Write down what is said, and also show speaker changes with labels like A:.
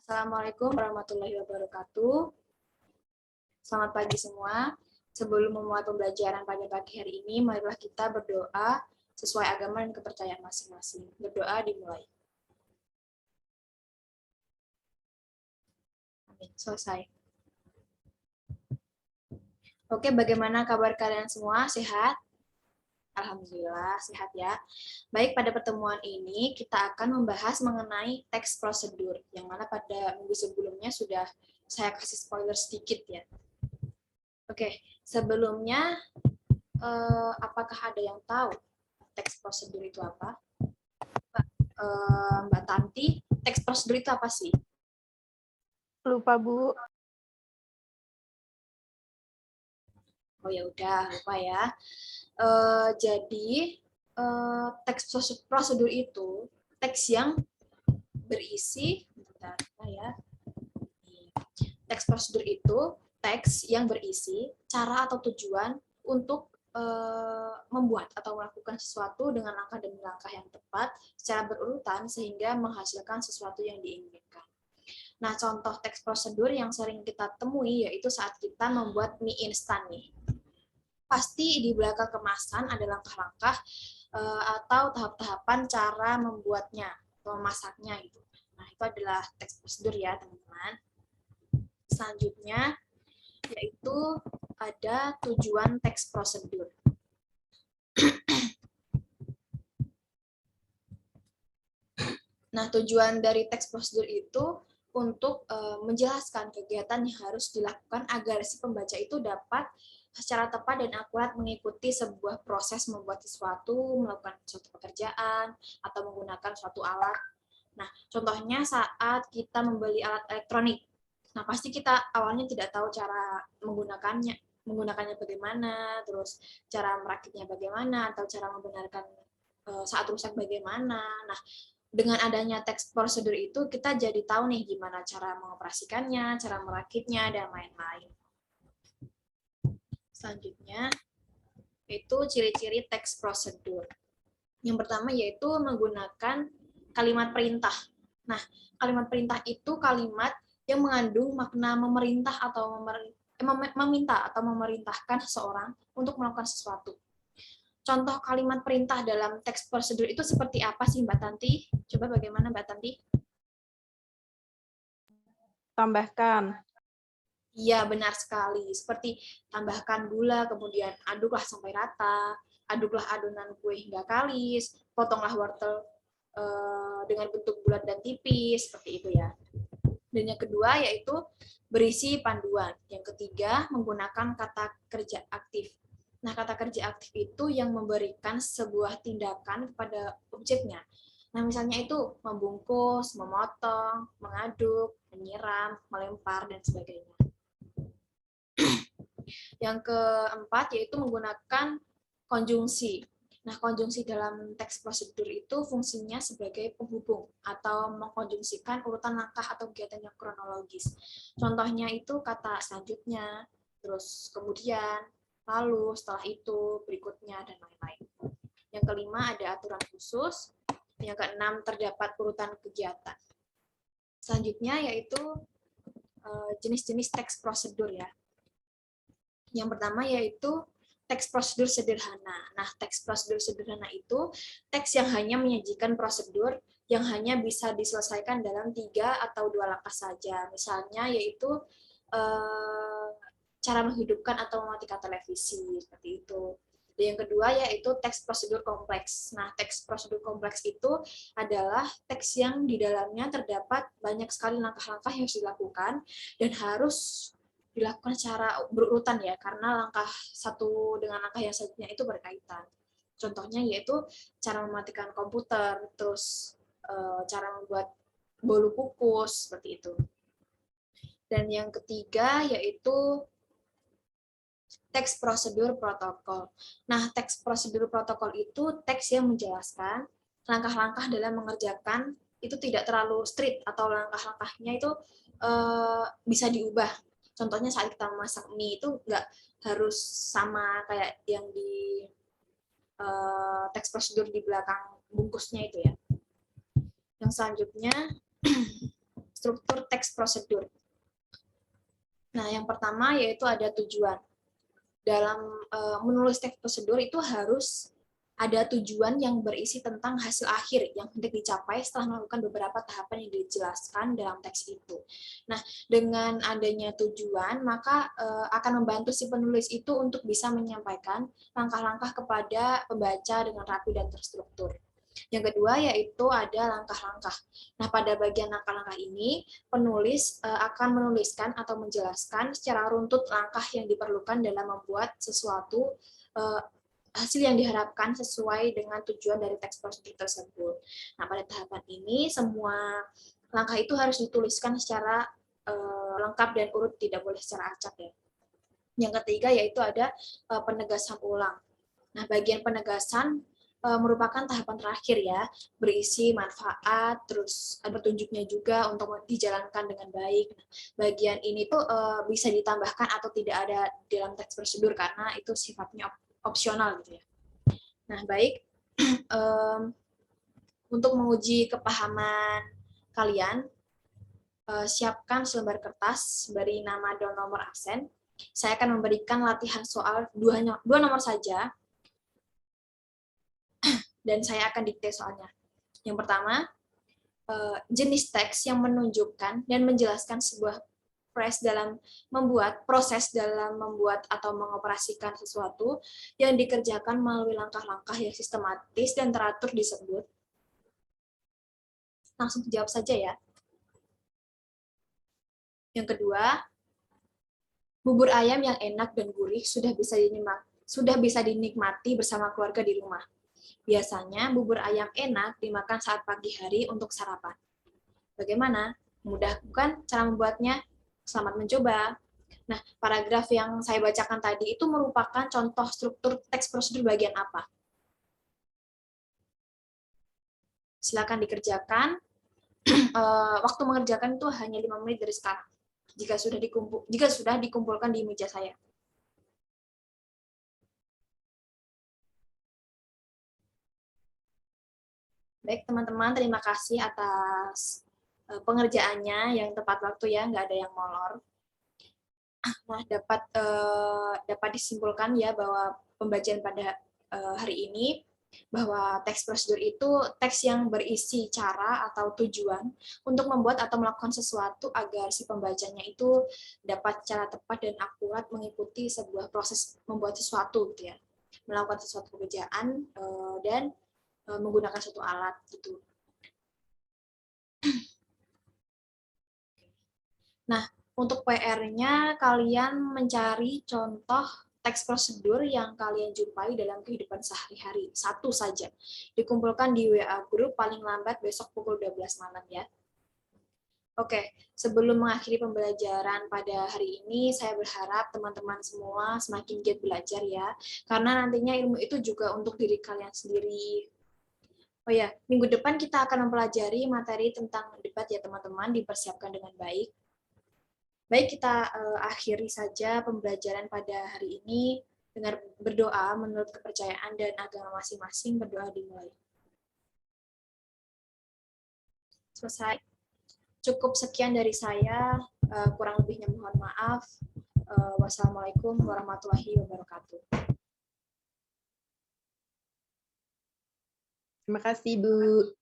A: Assalamualaikum warahmatullahi wabarakatuh. Selamat pagi semua. Sebelum memulai pembelajaran pada pagi hari ini, marilah kita berdoa sesuai agama dan kepercayaan masing-masing. Berdoa dimulai. Amin. Selesai. Oke, bagaimana kabar kalian semua? Sehat? Alhamdulillah, sehat ya. Baik, pada pertemuan ini kita akan membahas mengenai teks prosedur, yang mana pada minggu sebelumnya sudah saya kasih spoiler sedikit ya. Oke, sebelumnya apakah ada yang tahu teks prosedur itu apa? Mbak Tanti, teks prosedur itu apa sih?
B: Lupa, Bu.
A: Oh ya udah, lupa ya. Jadi teks prosedur itu teks yang berisi, bentar ya. Teks prosedur itu teks yang berisi cara atau tujuan untuk membuat atau melakukan sesuatu dengan langkah demi langkah yang tepat secara berurutan sehingga menghasilkan sesuatu yang diinginkan. Nah, contoh teks prosedur yang sering kita temui yaitu saat kita membuat mie instan nih. Pasti di belakang kemasan ada langkah-langkah atau tahap-tahapan cara membuatnya, memasaknya gitu. Nah, itu adalah teks prosedur ya, teman-teman. Selanjutnya yaitu ada tujuan teks prosedur. Nah, tujuan dari teks prosedur itu untuk menjelaskan kegiatan yang harus dilakukan agar si pembaca itu dapat secara tepat dan akurat mengikuti sebuah proses membuat sesuatu, melakukan suatu pekerjaan, atau menggunakan suatu alat. Nah, contohnya saat kita membeli alat elektronik. Nah, pasti kita awalnya tidak tahu cara menggunakannya bagaimana, terus cara merakitnya bagaimana, atau cara membenarkan saat rusak bagaimana. Nah, dengan adanya teks prosedur itu, kita jadi tahu nih gimana cara mengoperasikannya, cara merakitnya, dan lain-lain. Selanjutnya, itu ciri-ciri teks prosedur. Yang pertama yaitu menggunakan kalimat perintah. Nah, kalimat perintah itu kalimat yang mengandung makna memerintah atau meminta atau memerintahkan seseorang untuk melakukan sesuatu. Contoh kalimat perintah dalam teks prosedur itu seperti apa sih, Mbak Tanti? Coba bagaimana, Mbak Tanti?
B: Tambahkan.
A: Iya, benar sekali. Seperti tambahkan gula, kemudian aduklah sampai rata, aduklah adonan kue hingga kalis, potonglah wortel dengan bentuk bulat dan tipis, seperti itu ya. Dan yang kedua yaitu berisi panduan. Yang ketiga, menggunakan kata kerja aktif. Nah, kata kerja aktif itu yang memberikan sebuah tindakan kepada objeknya. Nah, misalnya itu membungkus, memotong, mengaduk, menyiram, melempar, dan sebagainya. Yang keempat yaitu menggunakan konjungsi. Nah, konjungsi dalam teks prosedur itu fungsinya sebagai penghubung atau mengkonjungsikan urutan langkah atau kegiatan yang kronologis. Contohnya itu kata selanjutnya, terus kemudian, lalu, setelah itu, berikutnya, dan lain-lain. Yang kelima ada aturan khusus. Yang keenam terdapat urutan kegiatan. Selanjutnya yaitu jenis-jenis teks prosedur ya. Yang pertama yaitu teks prosedur sederhana. Nah, teks prosedur sederhana itu teks yang hanya menyajikan prosedur yang hanya bisa diselesaikan dalam 3 atau 2 langkah saja. Misalnya yaitu cara menghidupkan atau mematikan televisi, seperti itu. Dan yang kedua yaitu teks prosedur kompleks. Nah, teks prosedur kompleks itu adalah teks yang di dalamnya terdapat banyak sekali langkah-langkah yang harus dilakukan dan harus dilakukan secara berurutan ya, karena langkah satu dengan langkah yang selanjutnya itu berkaitan. Contohnya yaitu cara mematikan komputer, terus cara membuat bolu kukus, seperti itu. Dan yang ketiga yaitu teks prosedur protokol. Nah, teks prosedur protokol itu teks yang menjelaskan langkah-langkah dalam mengerjakan itu tidak terlalu strict atau langkah-langkahnya itu bisa diubah. Contohnya saat kita memasak mie itu nggak harus sama kayak yang di teks prosedur di belakang bungkusnya itu ya. Yang selanjutnya struktur teks prosedur. Nah, yang pertama yaitu ada tujuan. Dalam menulis teks prosedur itu harus ada tujuan yang berisi tentang hasil akhir yang hendak dicapai setelah melakukan beberapa tahapan yang dijelaskan dalam teks itu. Nah, dengan adanya tujuan, maka akan membantu si penulis itu untuk bisa menyampaikan langkah-langkah kepada pembaca dengan rapi dan terstruktur. Yang kedua yaitu ada langkah-langkah. Nah, pada bagian langkah-langkah ini, penulis akan menuliskan atau menjelaskan secara runtut langkah yang diperlukan dalam membuat sesuatu hasil yang diharapkan sesuai dengan tujuan dari teks prosedur tersebut. Nah, pada tahapan ini, semua langkah itu harus dituliskan secara lengkap dan urut, tidak boleh secara acak ya. Yang ketiga yaitu ada penegasan ulang. Nah, bagian penegasan merupakan tahapan terakhir ya, berisi manfaat, terus ada petunjuknya juga untuk dijalankan dengan baik. Nah, bagian ini tuh bisa ditambahkan atau tidak ada dalam teks prosedur karena itu sifatnya opsional gitu ya. Nah, baik, untuk menguji kepahaman kalian, siapkan selembar kertas, beri nama dan nomor absen. Saya akan memberikan latihan soal dua nomor saja, dan saya akan dikte soalnya. Yang pertama, jenis teks yang menunjukkan dan menjelaskan sebuah proses dalam membuat atau mengoperasikan sesuatu yang dikerjakan melalui langkah-langkah yang sistematis dan teratur disebut. Langsung jawab saja ya. Yang kedua, bubur ayam yang enak dan gurih sudah bisa dinikmati bersama keluarga di rumah. Biasanya bubur ayam enak dimakan saat pagi hari untuk sarapan. Bagaimana? Mudah bukan cara membuatnya? Selamat mencoba. Nah, paragraf yang saya bacakan tadi itu merupakan contoh struktur teks prosedur bagian apa? Silakan dikerjakan. Waktu mengerjakan itu hanya 5 menit dari sekarang. Jika sudah dikumpulkan di meja saya. Baik, teman-teman, terima kasih atas pengerjaannya yang tepat waktu ya, nggak ada yang molor. Nah, dapat disimpulkan ya bahwa pembacaan pada hari ini bahwa teks prosedur itu teks yang berisi cara atau tujuan untuk membuat atau melakukan sesuatu agar si pembacanya itu dapat secara tepat dan akurat mengikuti sebuah proses membuat sesuatu gitu ya, melakukan sesuatu pekerjaan dan menggunakan suatu alat gitu. Nah, untuk PR-nya kalian mencari contoh teks prosedur yang kalian jumpai dalam kehidupan sehari-hari. Satu saja. Dikumpulkan di WA group paling lambat besok pukul 12 malam ya. Oke, sebelum mengakhiri pembelajaran pada hari ini, saya berharap teman-teman semua semakin giat belajar ya. Karena nantinya ilmu itu juga untuk diri kalian sendiri. Oh ya, minggu depan kita akan mempelajari materi tentang debat ya teman-teman, dipersiapkan dengan baik. Baik, kita akhiri saja pembelajaran pada hari ini dengan berdoa menurut kepercayaan dan agama masing-masing. Berdoa dimulai. Selesai. Cukup sekian dari saya, kurang lebihnya mohon maaf. Wassalamualaikum warahmatullahi wabarakatuh.
B: Terima kasih, Bu.